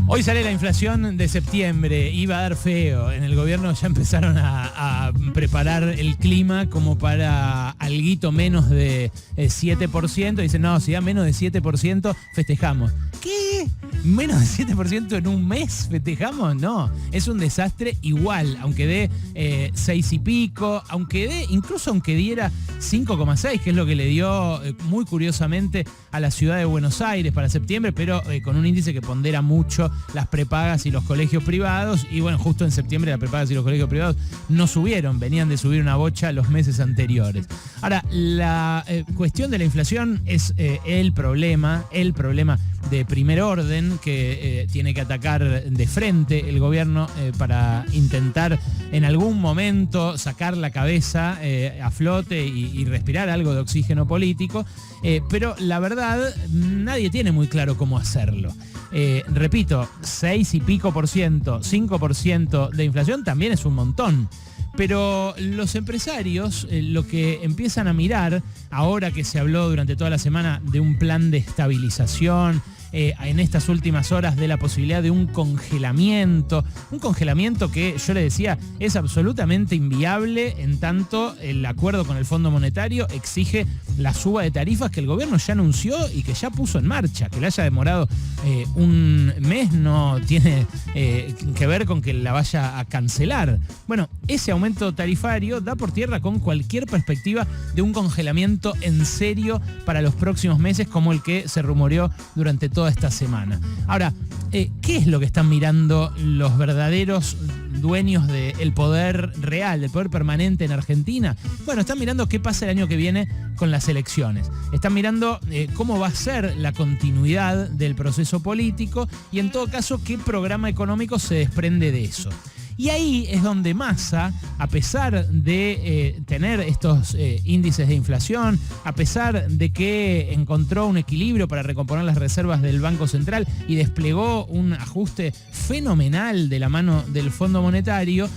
Hoy sale la inflación de septiembre, iba a dar feo. En el gobierno ya empezaron a preparar el clima como para alguito menos de 7%. Dicen, no, si da menos de 7%, festejamos. ¿Qué? ¿Menos de 7% en un mes festejamos? No, es un desastre igual, aunque dé 6 y pico, incluso aunque diera 5,6, que es lo que le dio muy curiosamente a la ciudad de Buenos Aires para septiembre, pero con un índice que pondera mucho las prepagas y los colegios privados. Y bueno, justo en septiembre las prepagas y los colegios privados no subieron, venían de subir una bocha los meses anteriores. Ahora, la cuestión de la inflación es el problema de primer orden que tiene que atacar de frente el gobierno para intentar en algún momento sacar la cabeza a flote y respirar algo de oxígeno político, pero la verdad nadie tiene muy claro cómo hacerlo. Repito, 6 y pico por ciento, 5% de inflación también es un montón. Pero los empresarios lo que empiezan a mirar, ahora que se habló durante toda la semana de un plan de estabilización, en estas últimas horas de la posibilidad de un congelamiento que yo le decía es absolutamente inviable en tanto el acuerdo con el Fondo Monetario exige la suba de tarifas que el gobierno ya anunció y que ya puso en marcha. Que le haya demorado un mes no tiene que ver con que la vaya a cancelar. Bueno, ese aumento tarifario da por tierra con cualquier perspectiva de un congelamiento en serio para los próximos meses, como el que se rumoreó durante toda esta semana. Ahora, ¿qué es lo que están mirando los verdaderos dueños del poder real, del poder permanente en Argentina? Bueno, están mirando qué pasa el año que viene con las elecciones. Están mirando cómo va a ser la continuidad del proceso político y, en todo caso, qué programa económico se desprende de eso. Y ahí es donde Massa, a pesar de tener estos índices de inflación, a pesar de que encontró un equilibrio para recomponer las reservas del Banco Central y desplegó un ajuste fenomenal de la mano del Fondo Monetario,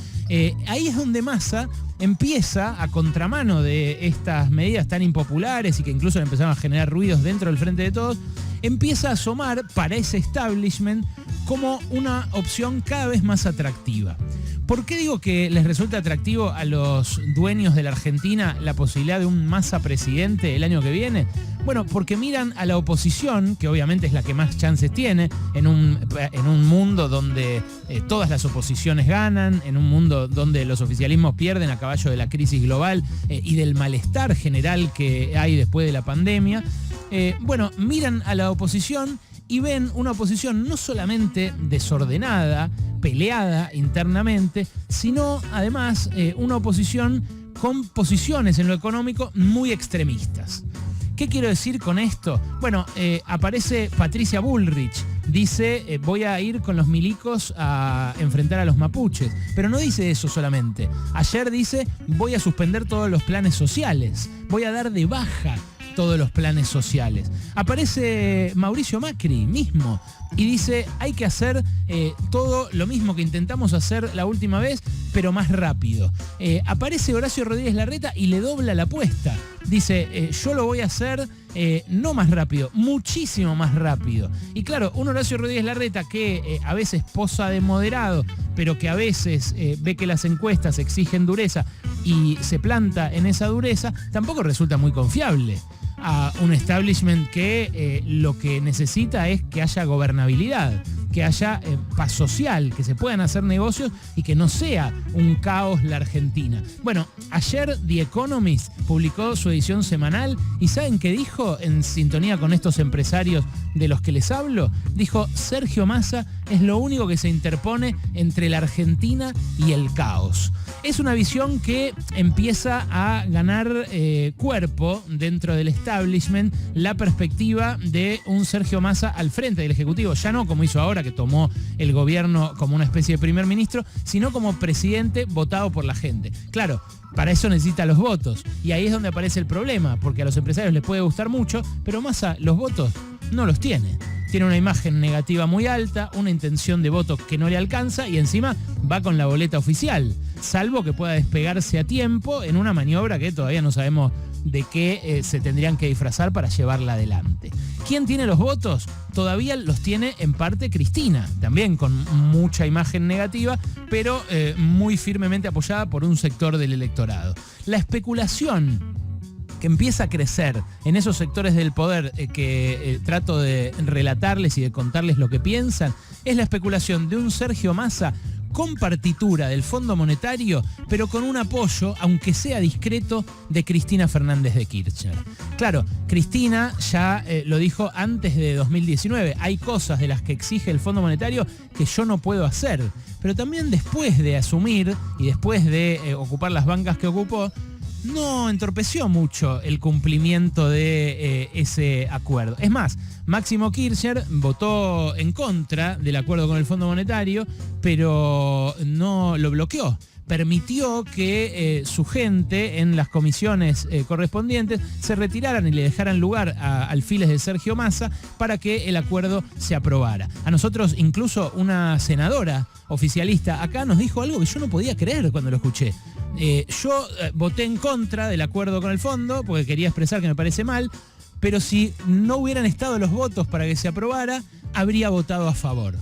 ahí es donde Massa empieza, a contramano de estas medidas tan impopulares y que incluso empezaron a generar ruidos dentro del Frente de Todos, empieza a asomar para ese establishment como una opción cada vez más atractiva. ¿Por qué digo que les resulta atractivo a los dueños de la Argentina la posibilidad de un Massa presidente el año que viene? Bueno, porque miran a la oposición, que obviamente es la que más chances tiene, en un mundo donde todas las oposiciones ganan, en un mundo donde los oficialismos pierden a caballo de la crisis global y del malestar general que hay después de la pandemia. Bueno, miran a la oposición y ven una oposición no solamente desordenada, peleada internamente, sino además una oposición con posiciones en lo económico muy extremistas. ¿Qué quiero decir con esto? Bueno, aparece Patricia Bullrich, dice voy a ir con los milicos a enfrentar a los mapuches, pero no dice eso solamente. Ayer dice voy a suspender todos los planes sociales, voy a dar de baja todos los planes sociales. Aparece Mauricio Macri mismo y dice hay que hacer todo lo mismo que intentamos hacer la última vez, pero más rápido. Aparece Horacio Rodríguez Larreta y le dobla la apuesta. Dice, yo lo voy a hacer no más rápido, muchísimo más rápido. Y claro, un Horacio Rodríguez Larreta que a veces posa de moderado, pero que a veces ve que las encuestas exigen dureza y se planta en esa dureza, tampoco resulta muy confiable a un establishment que lo que necesita es que haya gobernabilidad, que haya paz social, que se puedan hacer negocios y que no sea un caos la Argentina. Bueno, ayer The Economist publicó su edición semanal y ¿saben qué dijo en sintonía con estos empresarios de los que les hablo? Dijo, Sergio Massa es lo único que se interpone entre la Argentina y el caos. Es una visión que empieza a ganar cuerpo dentro del establishment, la perspectiva de un Sergio Massa al frente del Ejecutivo, ya no como hizo ahora, que tomó el gobierno como una especie de primer ministro, sino como presidente votado por la gente. Claro, para eso necesita los votos, y ahí es donde aparece el problema, porque a los empresarios les puede gustar mucho, pero Massa los votos no los tiene. Tiene una imagen negativa muy alta, una intención de voto que no le alcanza y encima va con la boleta oficial, salvo que pueda despegarse a tiempo en una maniobra que todavía no sabemos de qué se tendrían que disfrazar para llevarla adelante. ¿Quién tiene los votos? Todavía los tiene en parte Cristina, también con mucha imagen negativa, pero muy firmemente apoyada por un sector del electorado. La especulación que empieza a crecer en esos sectores del poder que trato de relatarles y de contarles lo que piensan, es la especulación de un Sergio Massa con partitura del Fondo Monetario, pero con un apoyo, aunque sea discreto, de Cristina Fernández de Kirchner. Claro, Cristina ya lo dijo antes de 2019, hay cosas de las que exige el Fondo Monetario que yo no puedo hacer, pero también después de asumir y después de ocupar las bancas que ocupó, no entorpeció mucho el cumplimiento de ese acuerdo. Es más, Máximo Kirchner votó en contra del acuerdo con el Fondo Monetario, pero no lo bloqueó. Permitió que su gente en las comisiones correspondientes se retiraran y le dejaran lugar a alfiles de Sergio Massa para que el acuerdo se aprobara. A nosotros incluso una senadora oficialista acá nos dijo algo que yo no podía creer cuando lo escuché. Yo voté en contra del acuerdo con el fondo porque quería expresar que me parece mal, pero si no hubieran estado los votos para que se aprobara, habría votado a favor.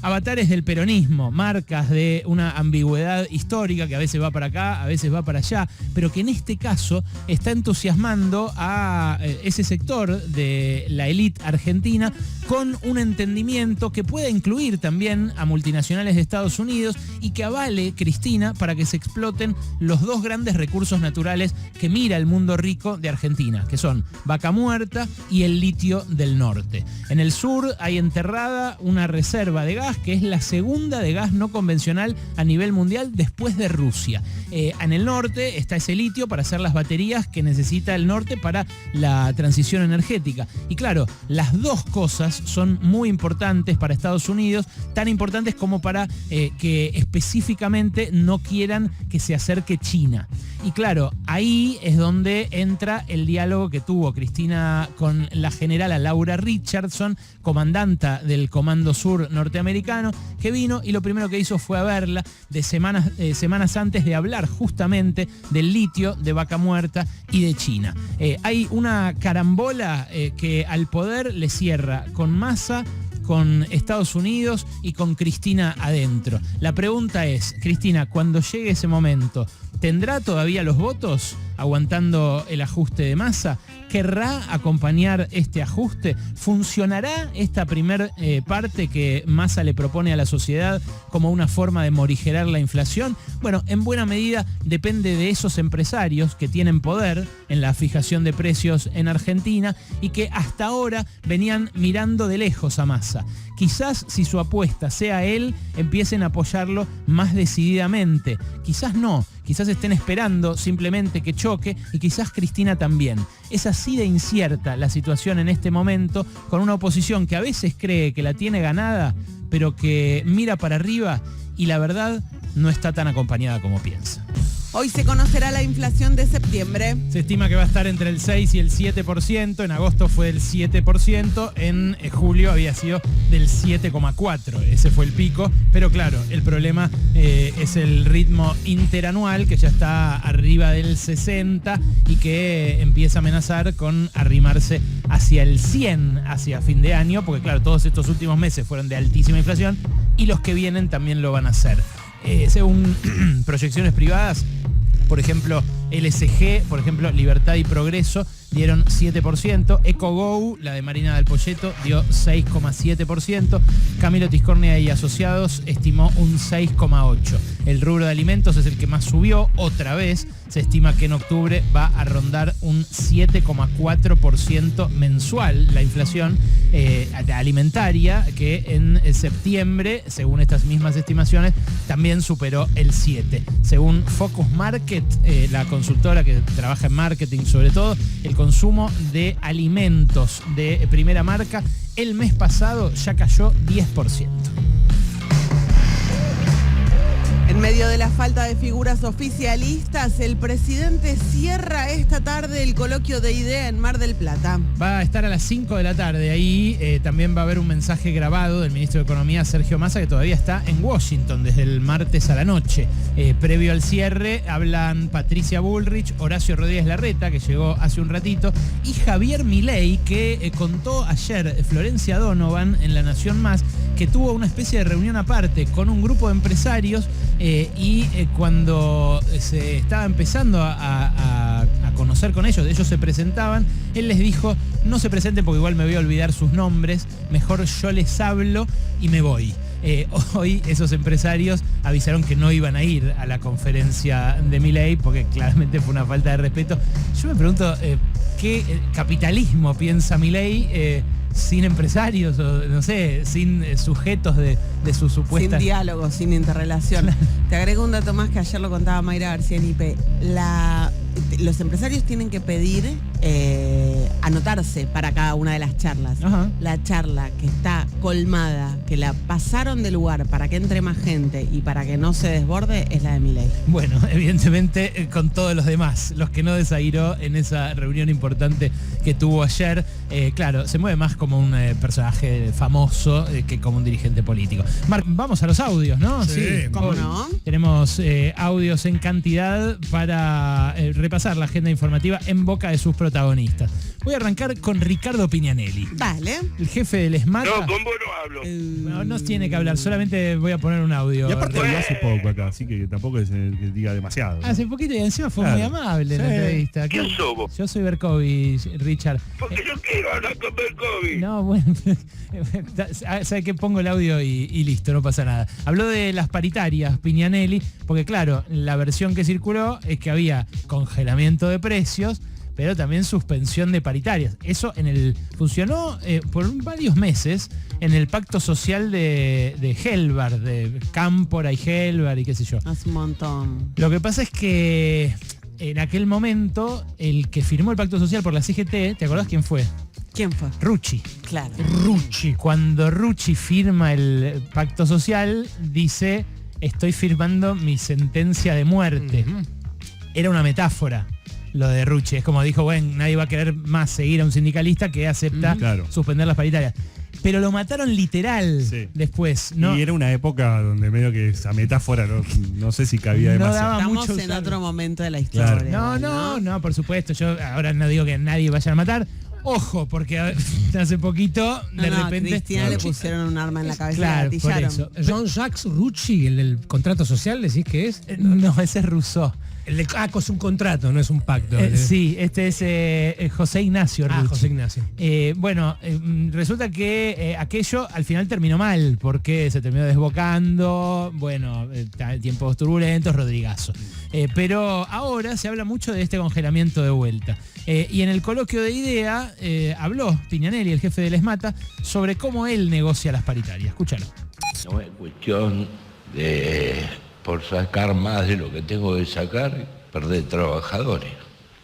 Avatares del peronismo, marcas de una ambigüedad histórica que a veces va para acá, a veces va para allá, pero que en este caso está entusiasmando a ese sector de la élite argentina con un entendimiento que pueda incluir también a multinacionales de Estados Unidos y que avale Cristina para que se exploten los dos grandes recursos naturales que mira el mundo rico de Argentina, que son Vaca Muerta y el litio del norte. En el sur hay enterrada una reserva de gas que es la segunda de gas no convencional a nivel mundial después de Rusia. En el norte está ese litio para hacer las baterías que necesita el norte para la transición energética. Y claro, las dos cosas son muy importantes para Estados Unidos, tan importantes como para que específicamente no quieran que se acerque China. Y claro, ahí es donde entra el diálogo que tuvo Cristina con la generala Laura Richardson, comandanta del Comando Sur norteamericano, que vino y lo primero que hizo fue a verla de semanas antes de hablar justamente del litio, de Vaca Muerta y de China. Hay una carambola que al poder le cierra con Massa, con Estados Unidos y con Cristina adentro. La pregunta es, Cristina, cuando llegue ese momento, ¿tendrá todavía los votos aguantando el ajuste de Massa? ¿Querrá acompañar este ajuste? ¿Funcionará esta primer parte que Massa le propone a la sociedad como una forma de morigerar la inflación? Bueno, en buena medida depende de esos empresarios que tienen poder en la fijación de precios en Argentina y que hasta ahora venían mirando de lejos a Massa. Quizás si su apuesta sea él, empiecen a apoyarlo más decididamente. Quizás no, quizás estén esperando simplemente que choque y quizás Cristina también. Es así de incierta la situación en este momento, con una oposición que a veces cree que la tiene ganada, pero que mira para arriba y la verdad no está tan acompañada como piensa. Hoy se conocerá la inflación de septiembre. Se estima que va a estar entre el 6 y el 7%, en agosto fue del 7%, en julio había sido del 7,4%, ese fue el pico, pero claro, el problema es el ritmo interanual que ya está arriba del 60% y que empieza a amenazar con arrimarse hacia el 100% hacia fin de año, porque claro, todos estos últimos meses fueron de altísima inflación y los que vienen también lo van a hacer. Según proyecciones privadas, por ejemplo, LSG, por ejemplo, Libertad y Progreso, dieron 7%, EcoGo, la de Marina del Poyeto, dio 6,7%, Camilo Tiscornia y Asociados estimó un 6,8%. El rubro de alimentos es el que más subió, otra vez, se estima que en octubre va a rondar un 7,4% mensual la inflación alimentaria, que en septiembre, según estas mismas estimaciones, también superó el 7%. Según Focus Market, la consultora que trabaja en marketing sobre todo, el consumo de alimentos de primera marca el mes pasado ya cayó 10%. En medio de la falta de figuras oficialistas, el presidente cierra esta tarde el coloquio de IDEA en Mar del Plata. Va a estar a las 5 de la tarde. Ahí también va a haber un mensaje grabado del ministro de Economía, Sergio Massa, que todavía está en Washington desde el martes a la noche. Previo al cierre hablan Patricia Bullrich, Horacio Rodríguez Larreta, que llegó hace un ratito, y Javier Milei, que contó ayer Florencia Donovan en La Nación Más, que tuvo una especie de reunión aparte con un grupo de empresarios cuando se estaba empezando a conocer con ellos se presentaban, él les dijo: no se presenten porque igual me voy a olvidar sus nombres, mejor yo les hablo y me voy. Hoy esos empresarios avisaron que no iban a ir a la conferencia de Milei porque claramente fue una falta de respeto. Yo me pregunto, ¿qué capitalismo piensa Milei sin empresarios, o no sé, sin sujetos de sus supuestas... Sin diálogo, sin interrelación. Claro. Te agrego un dato más que ayer lo contaba Mayra García Nipe. Los empresarios tienen que pedir anotarse para cada una de las charlas. Ajá. La charla que está colmada, que la pasaron de lugar para que entre más gente y para que no se desborde, es la de Milei. Bueno, evidentemente con todos los demás, los que no desairó en esa reunión importante que tuvo ayer. Claro, se mueve más como un personaje famoso que como un dirigente político. Marc, vamos a los audios, ¿no? Sí, ¿cómo no? Tenemos audios en cantidad para repasar la agenda informativa en boca de sus protagonistas. Voy a arrancar con Ricardo Piñanelli. Dale. El jefe del ESMATA. No, con vos no hablo. No tiene que hablar, solamente voy a poner un audio. Y aparte habló hace poco acá, así que tampoco es que diga demasiado, ¿no? Hace poquito y encima fue muy amable en la entrevista. ¿Quién sos vos? Yo soy Berkovich, Richard. Porque yo quiero hablar con Berkovich. No, bueno, ¿sabe qué? Pongo el audio y listo, no pasa nada. Habló de las paritarias, Piñanelli, porque claro, la versión que circuló es que había congelamiento de precios, pero también suspensión de paritarias. Eso funcionó por varios meses en el pacto social de Helbar, de Cámpora y Helbar y qué sé yo. Hace un montón. Lo que pasa es que en aquel momento el que firmó el pacto social por la CGT, ¿te acordás quién fue? ¿Quién fue? Rucci. Claro. Rucci. Cuando Rucci firma el pacto social, dice: estoy firmando mi sentencia de muerte. Era una metáfora lo de Rucci. Es como dijo, bueno, nadie va a querer más seguir a un sindicalista que acepta suspender las paritarias. Pero lo mataron literal después, ¿no? Y era una época donde medio que esa metáfora no sé si cabía demasiado. Estamos en otro momento de la historia. Claro. No, por supuesto. Yo ahora no digo que nadie vaya a matar. Ojo, porque hace poquito, de repente... A Cristina le pusieron un arma en la cabeza y la Claro, por gatillaron. eso. Jean-Jacques Rucci, el del contrato social, ¿decís que es? No, ese es Rousseau. El de es un contrato, no es un pacto. Sí, este es José Ignacio Rucci. José Ignacio. Resulta que aquello al final terminó mal, porque se terminó desbocando, tiempos turbulentos, Rodrigazo. Pero ahora se habla mucho de este congelamiento de vuelta. Y en el coloquio de IDEA habló Piñanelli, el jefe del ESMATA, sobre cómo él negocia las paritarias. Escúchalo. No es cuestión de, por sacar más de lo que tengo que sacar, perder trabajadores.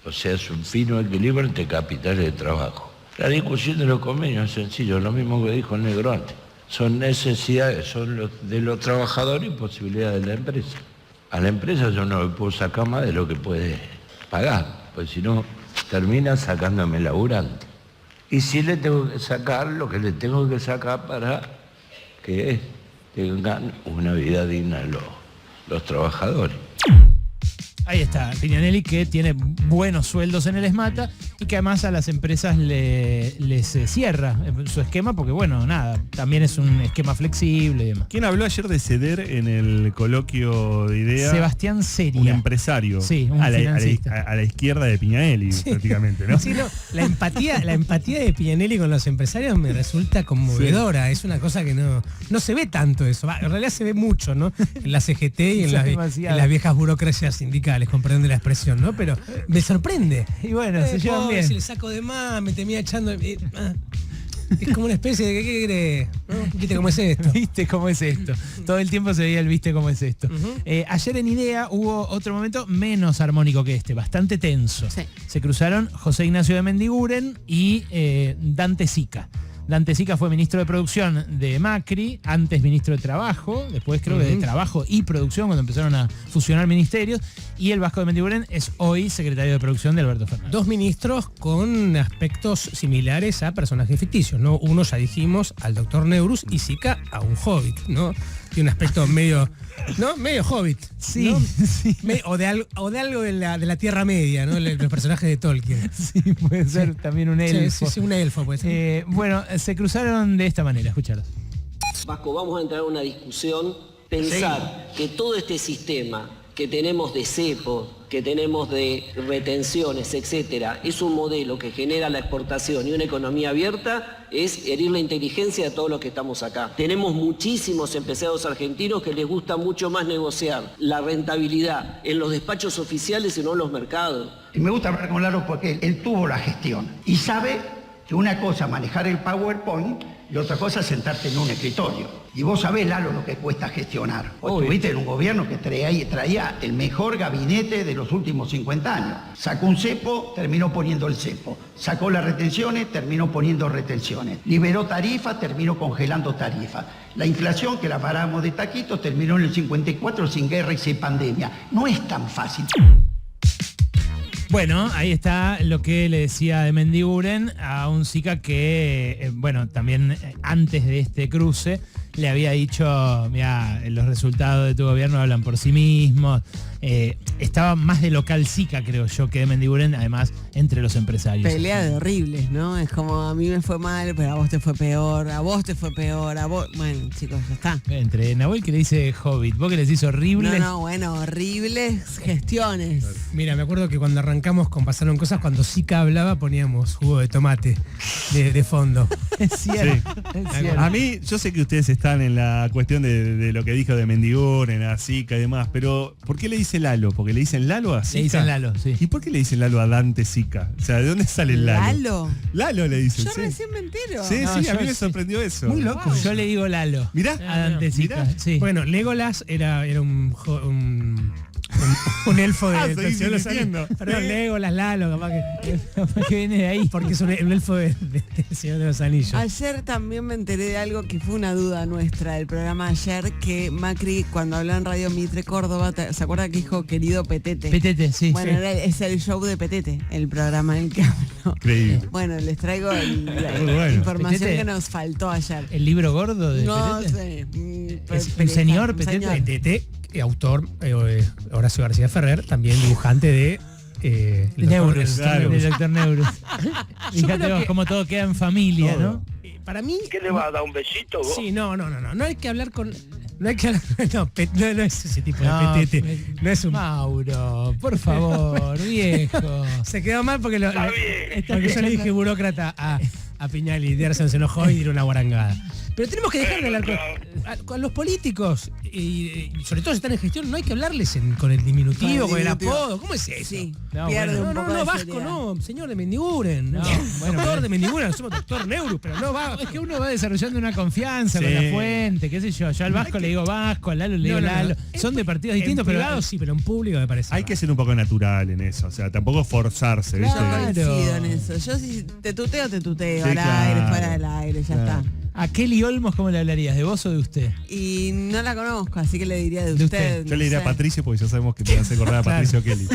O sea, es un fino equilibrio entre capitales de trabajo. La discusión de los convenios es sencillo, lo mismo que dijo el negro antes. Son necesidades, de los trabajadores y posibilidades de la empresa. A la empresa yo no le puedo sacar más de lo que puede pagar, pues si no termina sacándome laburante. Y sí le tengo que sacar lo que le tengo que sacar para que tengan una vida digna los trabajadores. Ahí está, Piñanelli, que tiene buenos sueldos en el ESMATA y que además a las empresas les cierra su esquema porque, también es un esquema flexible y demás. ¿Quién habló ayer de ceder en el coloquio de IDEA? Sebastián Seria. Un empresario. Sí, un financista. A la izquierda de Piñanelli, prácticamente, ¿no? Sí, la empatía de Piñanelli con los empresarios me resulta conmovedora. Es una cosa que no se ve tanto eso. En realidad se ve mucho, ¿no? En la CGT y en las viejas burocracias sindicales, comprende la expresión, ¿no? Pero me sorprende. Y bueno, se llevan bien. Si le saco de más, me temía echando... Es como una especie de ¿qué crees? ¿No? ¿Viste cómo es esto? ¿Viste cómo es esto? Todo el tiempo se veía el ¿viste cómo es esto? Ayer en IDEA hubo otro momento menos armónico que este, bastante tenso. Sí. Se cruzaron José Ignacio de Mendiguren y Dante Sica. Dante Sica fue ministro de Producción de Macri, antes ministro de Trabajo, después creo que de Trabajo y Producción, cuando empezaron a fusionar ministerios, y el Vasco de Mendiguren es hoy secretario de Producción de Alberto Fernández. Dos ministros con aspectos similares a personajes ficticios, ¿no? Uno, ya dijimos, al doctor Neurus, y Sica a un hobbit, ¿no? Tiene un aspecto medio, ¿no? Medio hobbit. Sí, ¿no? sí. O de algo de la Tierra Media, ¿no? Los personajes de Tolkien. Sí, puede ser también un elfo. Sí, un elfo puede ser. Bueno, se cruzaron de esta manera, escucharos. Vasco, vamos a entrar en una discusión, pensar que todo este sistema que tenemos de cepos, que tenemos de retenciones, etcétera, es un modelo que genera la exportación y una economía abierta, es herir la inteligencia de todos los que estamos acá. Tenemos muchísimos empresarios argentinos que les gusta mucho más negociar la rentabilidad en los despachos oficiales y no en los mercados. Y me gusta hablar con Lalo porque él tuvo la gestión y sabe que una cosa es manejar el PowerPoint y otra cosa es sentarte en un escritorio. Y vos sabés, Lalo, lo que cuesta gestionar. Vos estuviste en un gobierno que traía el mejor gabinete de los últimos 50 años. Sacó un cepo, terminó poniendo el cepo. Sacó las retenciones, terminó poniendo retenciones. Liberó tarifas, terminó congelando tarifas. La inflación, que la paramos de taquitos, terminó en el 54 sin guerra y sin pandemia. No es tan fácil. Bueno, ahí está lo que le decía de Mendiguren a un Sica que, bueno, también antes de este cruce le había dicho, mira, los resultados de tu gobierno hablan por sí mismos. Estaba más de local Sica, creo yo, que de Mendiguren, además, entre los empresarios. Pelea de horribles, ¿no? Es como, a mí me fue mal, pero a vos te fue peor, a vos te fue peor, a vos... Bueno, chicos, ya está. Entre Nahuel, que le dice Hobbit, vos que le decís horribles. No, bueno, horribles gestiones. Mira, me acuerdo que cuando arrancamos con Pasaron Cosas, cuando Sica hablaba poníamos jugo de tomate de fondo. Es cierto, Sí. es cierto. A mí, yo sé que ustedes están en la cuestión de lo que dijo de Mendiguren, a Sica y demás, pero ¿por qué le dice Lalo? ¿Porque le dicen Lalo a Sica? Le dicen Lalo, sí. ¿Y por qué le dicen Lalo a Dante Sica? O sea, ¿de dónde sale el Lalo? ¿Lalo? Lalo le dicen, Yo sí. recién me entero. Sí, No, sí, a yo mí me sí. sorprendió eso. Muy loco. Yo le digo Lalo. Mirá. A Dante Sica, mirá. sí. Bueno, Legolas era un elfo de seguís Señor de los insistiendo. Anillos. Perdón, Legolas, Lalo, capaz que viene de ahí. porque es un elfo del Señor de los Anillos. Ayer también me enteré de algo que fue una duda nuestra del programa ayer, que Macri, cuando habló en Radio Mitre Córdoba, ¿se acuerda que dijo querido Petete? Petete, sí. Bueno, sí. es el show de Petete, el programa en el que habló. Increíble. Bueno, les traigo la Muy bueno. información Petete. que nos faltó ayer. ¿El libro gordo de No Petete? sé. ¿Es un señor Petete? Petete, autor, Horacio García Ferrer, también dibujante de Neurus, Claro. del doctor Neurus. Fíjate creo vos que- cómo todo queda en familia, ¿no? Para mí... ¿Qué le vas a dar un besito vos? Sí, no hay que hablar con... No hay que hablar... No es ese tipo de No, Petete. No es un... Mauro, por favor, viejo. Se quedó mal porque, Está bien. porque yo le dije burócrata a Piñali y Derson se enojó y dio una guarangada. Pero tenemos que dejar de hablar con los políticos y sobre todo si están en gestión, no hay que hablarles con el diminutivo, con el apodo. ¿Cómo es eso? Sí, No, pierde bueno. un poco No, de Vasco, seriedad. no, señor de Mendiguren. No, No, bueno, doctor pero- de Mendiguren, somos doctor Neurus, pero no va. Es que uno va desarrollando una confianza Sí. con la fuente, qué sé yo. Yo al Vasco le digo Vasco, al Lalo le digo Lalo. Son de partidos distintos, pero privado sí, pero en público me parece. Hay que ser un poco natural en eso, o sea, tampoco forzarse, ¿viste? Yo Claro. coincido en eso. Yo si te tuteo, Sí, al aire, claro. fuera del aire, ya Claro. está. ¿A Kelly Olmos cómo le hablarías? ¿De vos o de usted? Y no la conozco, así que le diría de De usted. usted. Yo le no diré a sé. Patricio porque ya sabemos que te vas a acordar a Patricio Kelly.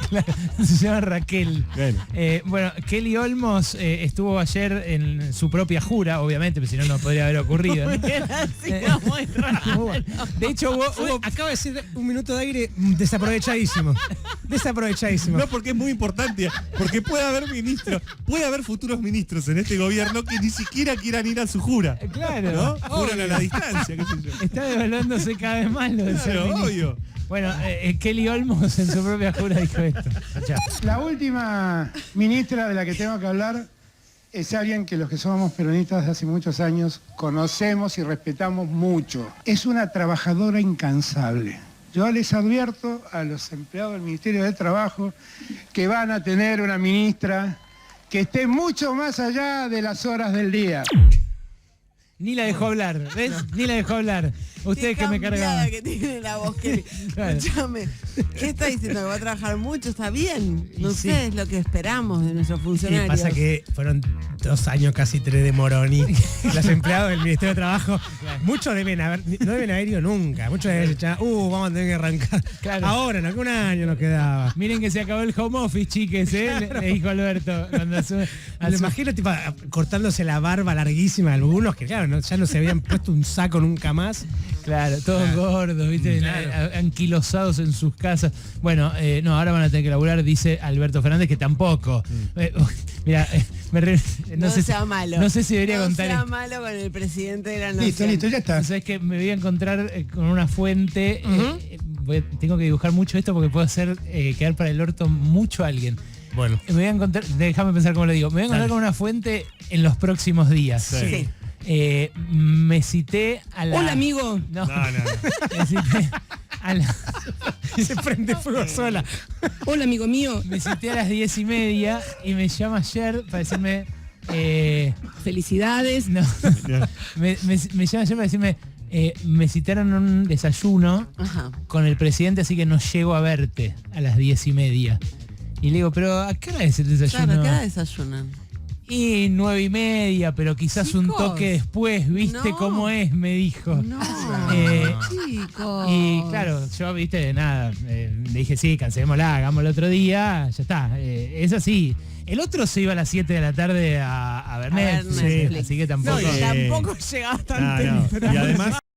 Claro, se llama Raquel. Bueno. Bueno, Kelly Olmos estuvo ayer en su propia jura, obviamente, pero si no, no podría haber ocurrido, ¿no? Así, no, muy raro. De hecho, hubo Acaba de ser un minuto de aire desaprovechadísimo. Desaprovechadísimo. No, porque es muy importante, porque puede haber futuros ministros en este gobierno que ni siquiera quieran ir a su jura. Claro, ¿No? Juran a la distancia, qué sé yo. está devaluándose cada vez más lo de ser Claro, ministro. obvio. Bueno, Kelly Olmos en su propia jura dijo esto. Escuchá. La última ministra de la que tengo que hablar es alguien que los que somos peronistas de hace muchos años conocemos y respetamos mucho. Es una trabajadora incansable. Yo les advierto a los empleados del Ministerio de Trabajo que van a tener una ministra que esté mucho más allá de las horas del día. Ni la dejó hablar, ¿ves? Ni la dejó hablar. Ustedes que me cambiada cargan. que tiene la voz, Kelly. Claro. Escúchame, ¿qué está diciendo? ¿Que va a trabajar mucho? Está bien. No Y sí. sé, es lo que esperamos de nuestros Sí, funcionarios. pasa que fueron 2 años, casi 3 de Moroni. Los empleados del Ministerio de Trabajo, muchos deben haber, no deben haber ido nunca. Muchos deben haber dicho, vamos a tener que arrancar. Claro. Ahora, no, que un año nos quedaba. Miren que se acabó el home office, chiques, le dijo Alberto. Cuando Me imagino tipo cortándose la barba larguísima algunos que claro, ya no se habían puesto un saco nunca más. Claro, todos gordos, ¿viste? Claro. Anquilosados en sus casas. Bueno, no, ahora van a tener que laburar, dice Alberto Fernández, que tampoco. Mira, No sé sea si, malo. No sé si debería no contar sea esto. malo con el presidente de la nación. Listo, ya está. Sabes que me voy a encontrar con una fuente. Tengo que dibujar mucho esto porque puedo hacer quedar para el orto mucho a alguien. Bueno. Me voy a encontrar, déjame pensar cómo lo digo. Me voy a encontrar con una fuente en los próximos días. Sí. Me cité a la. Hola, amigo. No. No. Me cité a la. Se prende fuego sola. Hola, amigo mío. Me cité a las 10:30 y me llama ayer para decirme. Felicidades. No. Me llama ayer para decirme. Me citaron un desayuno Ajá. con el presidente, así que no llego a verte a las 10:30. Y le digo, pero ¿a qué hora es el desayuno? Claro, ¿qué hora desayunan? Y 9:30, pero quizás un Chicos. toque después, ¿viste No. cómo es? Me dijo. No, chicos. Y claro, yo, viste, nada, le dije, sí, cancelémosla, hagámoslo otro día, ya está. Es así. El otro se iba a las 7 de la tarde a ver A ver Netflix, Netflix. así que tampoco. No, y tampoco llegaba tan No. temprano. Y además